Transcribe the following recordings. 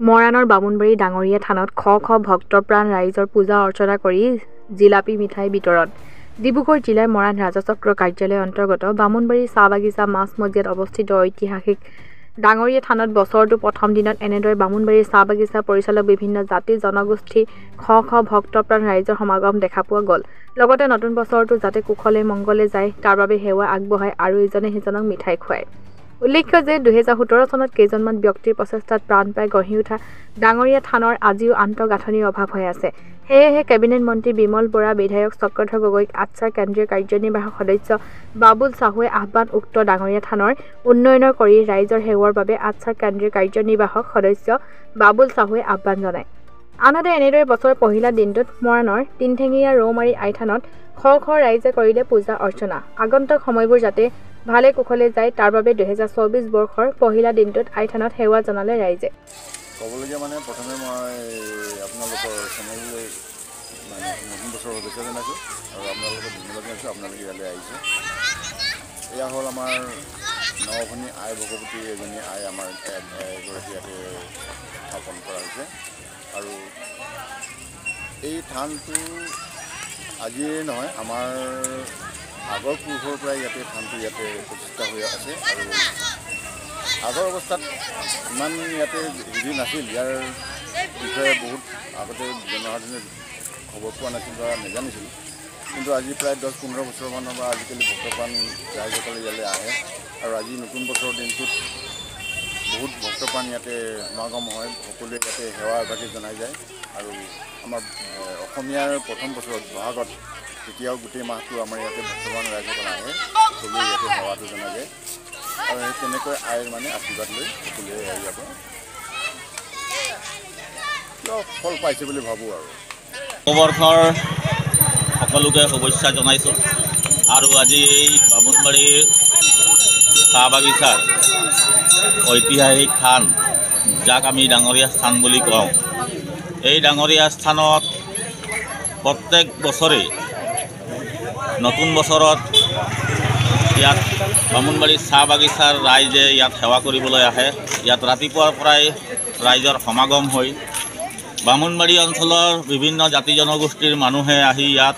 মৰাণৰ বামুণবাৰী ডাঙৰীয়া থানত শ ভক্তপ্ৰাণ ৰাইজৰ পূজা অৰ্চনা কৰি জিলাপি মিঠাই বিতৰণ। ডিব্ৰুগড় জিলাৰ মৰাণ ৰাজচক্ৰ কাৰ্যালয়ৰ অন্তৰ্গত বামুণবাৰী চাহ বাগিচা মাছমজিয়াত অৱস্থিত ঐতিহাসিক ডাঙৰীয়া থানত বছৰটো প্ৰথম দিনত এনেদৰে বামুণবাৰী চাহ বাগিচা পৰিচালক বিভিন্ন জাতি জনগোষ্ঠী শ ভক্তপ্ৰাণ ৰাইজৰ সমাগম দেখা পোৱা গ'ল। লগতে নতুন বছৰটো যাতে কুশলে মংগলে যায় তাৰ বাবে সেৱা আগবঢ়ায় আৰু ইজনে সিজনক মিঠাই খুৱায়। উল্লেখ্য যে 2017 চনত কেইজনমান ব্যক্তিৰ প্ৰচেষ্টাত প্ৰাণপাই গঢ়ি উঠা ডাঙৰীয়া থানৰ আজিও আন্তঃগাঁথনিৰ অভাৱ হৈ আছে। সেয়েহে কেবিনেট মন্ত্ৰী বিমল বৰা, বিধায়ক চক্ৰধৰ গগৈক আচ্ছাৰ কেন্দ্ৰীয় কাৰ্যনিৰ্বাহক সদস্য বাবুল চাহুৱে আহ্বান উক্ত ডাঙৰীয়া থানৰ উন্নয়নৰ কৰি ৰাইজৰ সেৱাৰ বাবে আচ্ছাৰ কেন্দ্ৰীয় কাৰ্যনিৰ্বাহক সদস্য বাবুল চাহুৱে আহ্বান জনায়। আনহাতে এনেদৰে বছৰৰ পহিলা দিনটোত মৰাণৰ তিনঠেঙীয়া ৰৌমাৰী আইথানত শ ৰাইজে কৰিলে পূজা অৰ্চনা। আগন্তুক সময়বোৰ যাতে ভালে কুশলে যায় তাৰ বাবে 2024 বৰ্ষৰ পহিলা দিনটোত আইথানত সেৱা জনালে ৰাইজে। ক'বলগীয়া মানে প্ৰথমে মই আপোনালোকৰ চেনেললৈ মানে নতুন বছৰৰ শুভেচ্ছা জনাইছোঁ আৰু আপোনালোকক ধন্যবাদ জনাইছোঁ আপোনালোকে ইয়ালৈ আহিছে। এয়া হ'ল আমাৰ নভনী আই ভগৱতী এজনী আই আমাৰ এগৰাকী ইয়াতে স্থাপন কৰা হৈছে আৰু এই থানটো আজিয়ে নহয় আমাৰ আগৰ পুৰুষৰ পৰাই ইয়াতে থানটো ইয়াতে প্ৰতিষ্ঠা হৈ আছে আৰু আগৰ অৱস্থাত ইমান ইয়াতে হেৰি নাছিল, ইয়াৰ বিষয়ে বহুত আগতে জনসাধাৰণে খবৰ পোৱা নাছিল বা নাজানিছিল। কিন্তু আজি প্ৰায় 10-15 বছৰমানৰ পৰা আজিকালি ভক্তপ্ৰাণ ৰাইজসকলে ইয়ালৈ আহে আৰু আজি নতুন বছৰৰ দিনটোত বহুত ভক্তপ্ৰাণ ইয়াতে সমাগম হয়, সকলোৱে ইয়াতে সেৱা এভাগি জনাই যায় আৰু আমাৰ অসমীয়াৰ প্ৰথম বছৰত বহাগত তেতিয়াও গোটেই মাহটো আমাৰ ইয়াতে ভক্তপ্ৰাণ ৰাইজসকল আহে, সকলোৱে ইয়াতে সেৱাটো জনাই যায় আৰু সেই তেনেকৈ আইৰ মানে আশীৰ্বাদ লৈ সকলোৱে ইয়াৰ পৰা ফল পাইছে বুলি ভাবোঁ আৰু নৱবৰ্ষৰ সকলোকে শুভেচ্ছা জনাইছোঁ আৰু আজি এই বামুণবাৰীৰ চাহ বাগিচাৰ ঐতিহাসিক থান, যাক আমি ডাঙৰীয়া স্থান বুলি কওঁ, এই ডাঙৰীয়া স্থানত প্ৰত্যেক বছৰে নতুন বছৰত ইয়াত বামুণবাৰী চাহ বাগিচাৰ ৰাইজে ইয়াত সেৱা কৰিবলৈ আহে। ইয়াত ৰাতিপুৱাৰ পৰাই ৰাইজৰ সমাগম হৈ বামুণবাৰী অঞ্চলৰ বিভিন্ন জাতি জনগোষ্ঠীৰ মানুহে আহি ইয়াত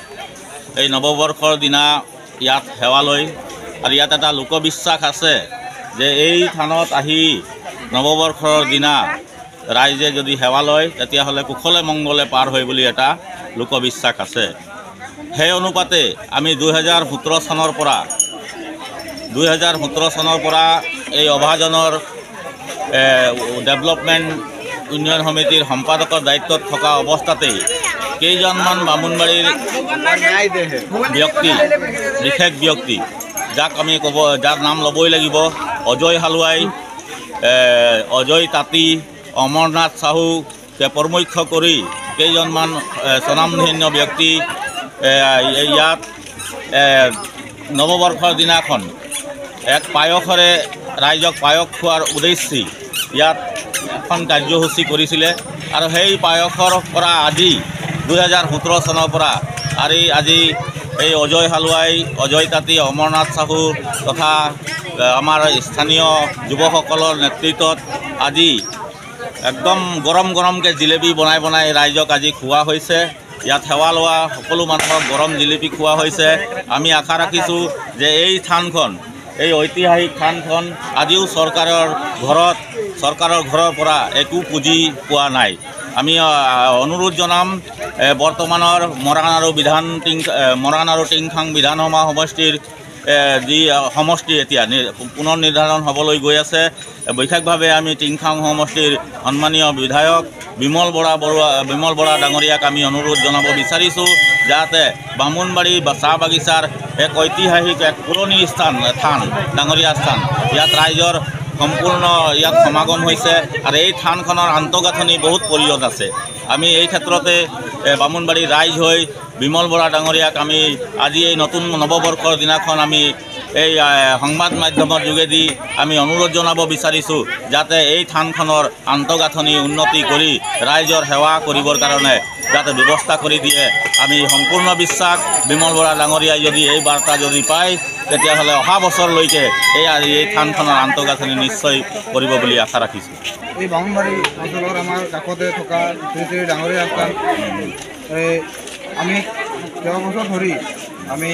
এই নৱবৰ্ষৰ দিনা ইয়াত সেৱা লয় আৰু ইয়াত এটা লোকবিশ্বাস আছে যে এই থানত আহি নৱবৰ্ষৰ দিনা ৰাইজে যদি সেৱা লয় তেতিয়াহ'লে কুশলে মংগলে পাৰ হয় বুলি এটা লোকবিশ্বাস আছে। সেই অনুপাতে আমি 2017 চনৰ পৰা এই অভাজনৰ ডেভেলপমেণ্ট উন্নয়ন সমিতিৰ সম্পাদকৰ দায়িত্বত থকা অৱস্থাতেই কেইজনমান বামুণবাৰীৰ বিশেষ ব্যক্তি, যাক আমি যাৰ নাম ল'বই লাগিব, অজয় হালুৱাই, অজয় তাঁতী, অমৰনাথ চাহুকে প্ৰমুখ্য কৰি কেইজনমান স্বনামধন্য ব্যক্তি ইয়াত নৱবৰ্ষৰ দিনাখন এক পায়সেৰে ৰাইজক পায়স খোৱাৰ উদ্দেশ্যে ইয়াত এখন কাৰ্যসূচী কৰিছিলে আৰু সেই পায়সৰ পৰা আজি 2017 চনৰ পৰা আৰু আজি এই অজয় হালুৱাই, অজয় তাঁতী, অমৰনাথ চাহু তথা আমাৰ স্থানীয় যুৱকসকলৰ নেতৃত্বত আজি একদম গৰমকৈ জিলেপি বনাই ৰাইজক আজি খোৱা হৈছে। ইয়াত সেৱা লোৱা সকলো মানুহক গৰম জিলেপি খোৱা হৈছে। আমি আশা ৰাখিছোঁ যে এই থানখন, এই ঐতিহাসিক থানখন আজিও চৰকাৰৰ ঘৰৰ পৰা একো পুঁজি পোৱা নাই। আমি অনুৰোধ জনাম বৰ্তমানৰ মৰাণ আৰু টিংখাং বিধানসভা সমষ্টিৰ যি সমষ্টি এতিয়া পুনৰ নিৰ্ধাৰণ হ'বলৈ গৈ আছে, বিশেষভাৱে আমি টিংখাং সমষ্টিৰ সন্মানীয় বিধায়ক বিমল বৰা ডাঙৰীয়াক আমি অনুৰোধ জনাব বিচাৰিছোঁ যাতে বামুণবাৰী চাহ বাগিচাৰ এক ঐতিহাসিক এক পুৰণি থান, ডাঙৰীয়া স্থান, ইয়াত ৰাইজৰ সম্পূৰ্ণ ইয়াত সমাগম হৈছে আৰু এই থানখনৰ আন্তঃগাঁথনি বহুত প্ৰয়োজন আছে। আমি এই ক্ষেত্ৰতে বামুণবাৰী ৰাইজ হৈ বিমল বৰা ডাঙৰীয়াক আমি আজি এই নতুন নৱবৰ্ষৰ দিনাখন আমি এই সংবাদ মাধ্যমৰ যোগেদি আমি অনুৰোধ জনাব বিচাৰিছোঁ যাতে এই থানখনৰ আন্তঃগাঁথনি উন্নতি কৰি ৰাইজৰ সেৱা কৰিবৰ কাৰণে যাতে ব্যৱস্থা কৰি দিয়ে। আমি সম্পূৰ্ণ বিশ্বাস বিমল বৰা ডাঙৰীয়াই যদি এই বাৰ্তা যদি পায় তেতিয়াহ'লে অহা বছৰলৈকে এই থানখনৰ আন্তঃগাঁথনি নিশ্চয় কৰিব বুলি আশা ৰাখিছোঁ। এই বামুণবাৰী অঞ্চলৰ আমাৰ কাষতে থকা শ্ৰী শ্ৰী ডাঙৰীয়া স্থান আমি কেইবছৰ ধৰি আমি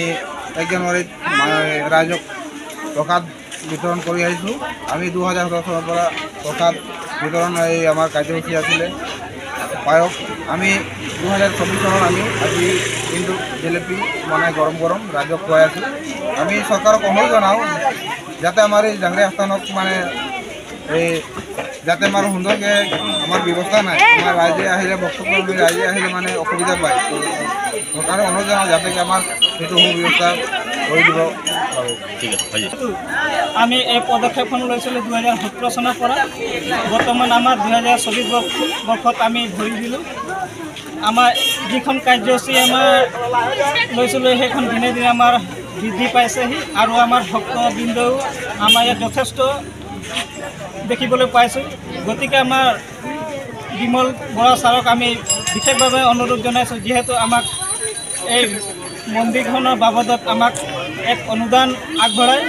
1 জানুৱাৰীত ৰাইজক প্ৰসাদ বিতৰণ কৰি আহিছোঁ। আমি 2017 চনৰ পৰা প্ৰসাদ বিতৰণ আমাৰ কাৰ্যসূচী আছিলে পায়স। আমি 2024 চনত আমি আজি কিন্তু জেলেপি মানে গৰম গৰম ৰাইজক খুৱাই আছোঁ। আমি চৰকাৰক অনুৰোধ জনাওঁ যাতে আমাৰ এই ডাঙৰীয়া স্থানক মানে যাতে আমাৰ সুন্দৰকৈ আমাৰ ব্যৱস্থা নাই, আমাৰ ৰাইজে আহিলে বক্তব্য ৰাইজে আহিলে মানে অসুবিধা পায়। চৰকাৰে অনুৰোধ জনাওঁ যাতে আমাৰ সেইটো সুব্যৱস্থা কৰি দিব পাৰোঁ। ঠিক আছে। আমি এই পদক্ষেপখন লৈছিলোঁ 2017 চনৰ পৰা। বৰ্তমান আমাৰ 2024 বৰ্ষত আমি ধৰি দিলোঁ। আমাৰ যিখন কাৰ্যসূচী আমাৰ লৈছিলোঁ সেইখন দিনে দিনে আমাৰ বৃদ্ধি পাইছেহি আৰু আমাৰ ভক্তবৃন্দও আমাৰ ইয়াত যথেষ্ট দেখিবলৈ পাইছোঁ। গতিকে আমাৰ বিমল বৰা ছাৰক আমি বিশেষভাৱে অনুৰোধ জনাইছোঁ, যিহেতু আমাক এই মন্দিৰখনৰ বাবদত আমাক এক অনুদান আগবঢ়ায়।